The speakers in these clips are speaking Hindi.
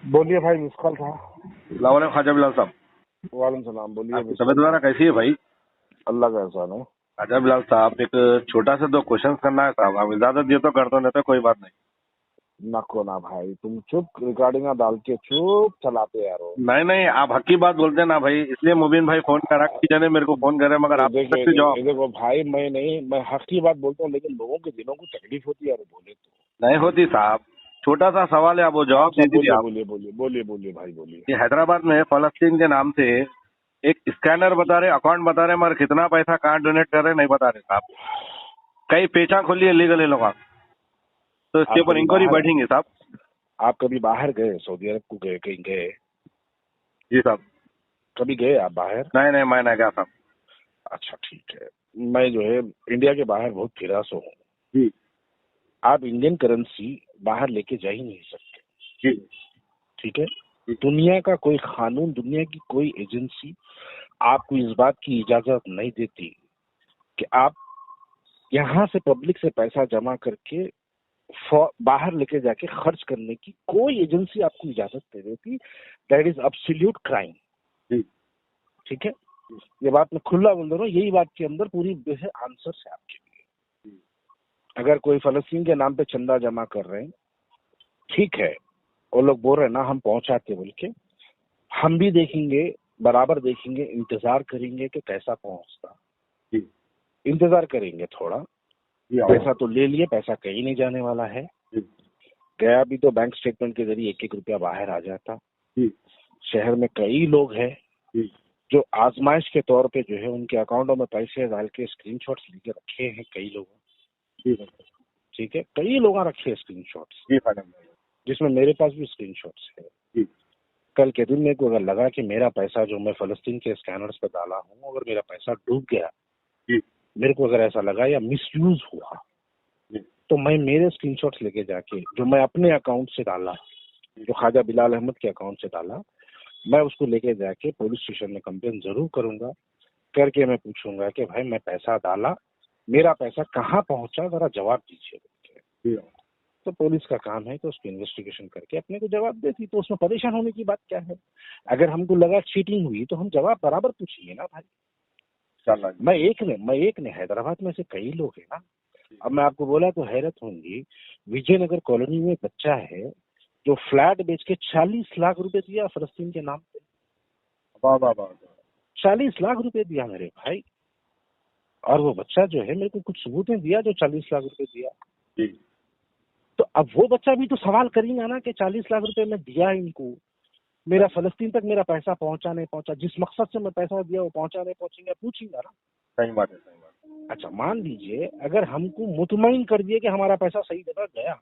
बोलिए भाई, मिस कॉल था। सलाम ख्वाजा बिलाल साहब। वालेकुम सलाम। बोलिए। आपकी तबीयत वगैरह कैसी है भाई? अल्लाह का एहसान है। ख्वाजा बिलाल साहब, एक छोटा सा 2 क्वेश्चन करना है साहब। आप इजाजत दिए तो कर दो, नहीं तो कोई बात नहीं। नको ना भाई, तुम चुप रिकॉर्डिंग डाल के चुप चलाते यारो। नहीं नहीं, आप हक की बात बोलते हैं ना भाई, इसलिए मुबीन भाई फोन करा कि जाने मेरे को फोन करे, मगर ये आप देखो, ये सकते देखो, जवाब। ये देखो भाई, मैं हक की बात बोलता हूँ, लेकिन लोगों के दिलों को तकलीफ होती है यार बोले तो। नहीं होती साहब, छोटा सा सवाल है, आप वो जवाब अच्छा, दे दीजिए बोलिए आप। बोलिए बोलिए बोलिए बोलिए भाई बोलिए। ये हैदराबाद में फलस्तीन के नाम से एक स्कैनर बता रहे, अकाउंट बता रहे, मगर कितना पैसा कहाँ डोनेट कर रहे नहीं बता रहे साहब। कई पेचा खोली है लीगल ये लोग, तो इसके आप ऊपर कभी इंक्वायरी बाहर बैठेंगे साहब। आप कभी बाहर गए? सऊदी अरब को गए? कहीं गए? जी साहब। कभी गए आप बाहर? नहीं नहीं, मैं नहीं गया साहब। अच्छा, ठीक है। मैं जो है इंडिया के बाहर बहुत फिरा सो हूँ। जी आप इंडियन करेंसी बाहर लेके जा ही नहीं सकते, जी ठीक है? जी। दुनिया का कोई कानून, दुनिया की कोई एजेंसी आपको इस बात की इजाजत नहीं देती कि आप यहाँ से पब्लिक से पैसा जमा करके बाहर लेके जाके खर्च करने की कोई एजेंसी आपको इजाजत नहीं देती। That is absolute crime. जी ठीक है, ये बात मैं खुला बोल रहा हूँ। यही बात के अंदर पूरी आंसर है आपके लिए। अगर कोई फलस्तीन के नाम पे चंदा जमा कर रहे हैं, ठीक है, वो लोग बोल रहे हैं ना हम पहुंचाते बोल के, हम भी देखेंगे, बराबर देखेंगे, इंतजार करेंगे कि कैसा पहुंचता। जी इंतजार करेंगे थोड़ा। जी। पैसा तो ले लिए, पैसा कहीं नहीं जाने वाला है। जी गया भी तो बैंक स्टेटमेंट के जरिए 1-1 रुपया बाहर आ जाता। जी शहर में कई लोग हैं जी जो आजमाइश के तौर पे जो है उनके अकाउंटों में पैसे डाल के स्क्रीनशॉट्स लेके रखे हैं कई लोगों। जी ठीक है, कई लोगों रखे हैं स्क्रीनशॉट्स, जी मैडम। जिसमें मेरे पास भी स्क्रीनशॉट्स है। जी कल के दिन मेरे को अगर लगा कि मेरा पैसा जो मैं फलस्तीन के स्कैनर्स पे डाला हूँ, अगर मेरा पैसा डूब गया, जी मेरे को अगर ऐसा लगा या मिसयूज हुआ, जी तो मैं मेरे स्क्रीनशॉट्स लेके जाके जो मैं अपने अकाउंट से डाला, जो ख्वाजा बिलाल अहमद के अकाउंट से डाला, मैं उसको लेके जाके पुलिस स्टेशन में कंप्लेन जरूर करूंगा। करके मैं पूछूंगा कि भाई मैं पैसा डाला, मेरा पैसा कहाँ पहुंचा, जरा जवाब दीजिए। जी। तो पुलिस का काम है कि उसकी इन्वेस्टिगेशन करके अपने को जवाब देती, तो उसमें परेशान होने की बात क्या है? अगर हमको लगा चीटिंग हुई तो हम जवाब बराबर पूछिए ना भाई। इंशाल्लाह। मैं एक ने हैदराबाद में से कई लोग हैं ना। अब मैं आपको बोला तो हैरत होंगी, विजयनगर कॉलोनी में बच्चा है जो फ्लैट बेच के 40 लाख रुपए दिया फलस्तीन के नाम पे। वाह वाह वाह। 40 लाख रुपए दिया मेरे भाई। और वो बच्चा जो है मेरे को कुछ सबूतें दिया जो 40 लाख रुपए दिया। जी तो अब वो बच्चा भी तो सवाल करेगा ना कि 40 लाख रुपए मैं दिया इनको, मेरा फलस्तीन तक मेरा पैसा पहुंचा नहीं पहुंचा, जिस मकसद से मैं पैसा दिया वो पहुंचा नहीं पहुंचेंगे, पूछेगा ना। सही बात है, सही बात है। अच्छा, मान लीजिए अगर हमको मुतमईन कर दिए कि हमारा पैसा सही जगह गया,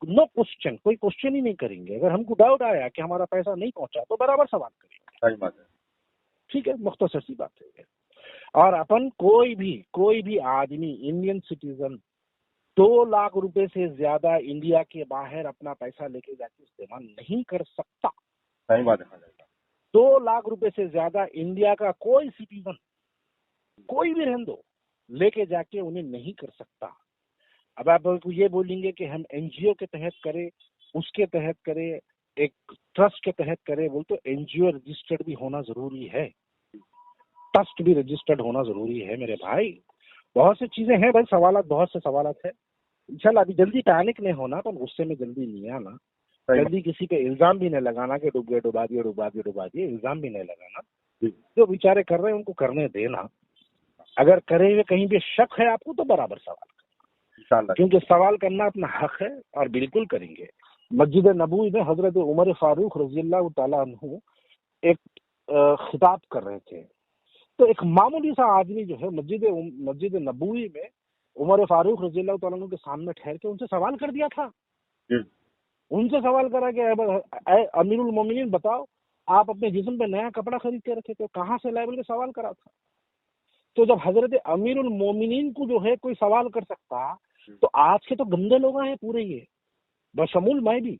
नो क्वेश्चन, कोई क्वेश्चन ही नहीं करेंगे। अगर हमको डाउट आया कि हमारा पैसा नहीं पहुंचा तो बराबर सवाल करेंगे। सही बात है। ठीक है, मुख्तसर सी बात है। और अपन कोई भी आदमी, इंडियन सिटीजन, 2 लाख रुपए से ज्यादा इंडिया के बाहर अपना पैसा लेके जाके इस्तेमाल नहीं कर सकता। सही बात है। 2 लाख रुपए से ज्यादा इंडिया का कोई सिटीजन, कोई भी रहने दो, लेके जाके उन्हें नहीं कर सकता। अब आप ये बोलेंगे कि हम एनजीओ के तहत करें, उसके तहत करें, एक ट्रस्ट के तहत करें, बोल तो एनजीओ रजिस्टर्ड भी होना जरूरी है, ट्रस्ट भी रजिस्टर्ड होना जरूरी है मेरे भाई। बहुत सी चीजें हैं भाई, सवालात, बहुत से सवालात है। इंशाल्लाह अभी जल्दी पैनिक नहीं होना, पर गुस्से में जल्दी नहीं आना, जल्दी किसी पे इल्जाम भी नहीं लगाना कि डूब गए, डुबा दिए, इल्जाम भी नहीं लगाना। जो बेचारे कर रहे हैं उनको करने देना। अगर करे हुए कहीं भी शक है आपको तो बराबर सवाल करें, क्योंकि सवाल करना अपना हक है और बिल्कुल करेंगे। मस्जिद नबवी में हजरत उमर फारूक रज़ियल्लाहु ताला अन्हु एक खिताब कर रहे थे, तो एक मामूली सा आदमी जो है मस्जिद नबवी में उमर फारूक रज़ियल्लाहु ताला अन्हु के सामने ठहर के उनसे सवाल कर दिया था। उनसे सवाल करा कि अमीरुल मोमिनीन बताओ, आप अपने जिस्म पे नया कपड़ा खरीद के रखे थे, कहाँ से लाए? के सवाल करा था। तो जब हजरत अमीरुल मोमिनीन को जो है कोई सवाल कर सकता, तो आज के तो गंदे लोग हैं पूरे, ये बशमूल मैं भी।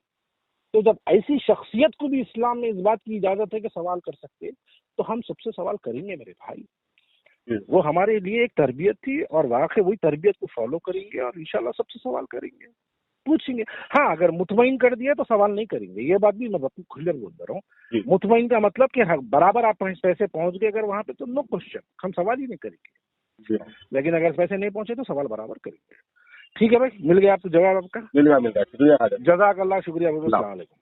तो जब ऐसी शख्सियत को भी इस्लाम में इस बात की इजाजत है कि सवाल कर सकते, तो हम सबसे सवाल करेंगे मेरे भाई। वो हमारे लिए एक तरबियत थी और वाकई वही तरबियत को फॉलो करेंगे और इंशाल्लाह सबसे सवाल करेंगे। पूछेंगे। हाँ, अगर मुतमईन कर दिया तो सवाल नहीं करेंगे, ये बात भी मैं खुलकर बोल रहा हूँ। मुतमईन का मतलब कि बराबर आप पैसे पहुंच गए अगर वहां पे तो नो क्वेश्चन, हम सवाल ही नहीं करेंगे। लेकिन अगर पैसे नहीं पहुंचे तो सवाल बराबर करेंगे। ठीक है भाई, मिल गया आपको जवाब आपका? मिल गया, शुक्रिया। जज़ाकल्लाह, शुक्रिया। अस्सलाम वालेकुम।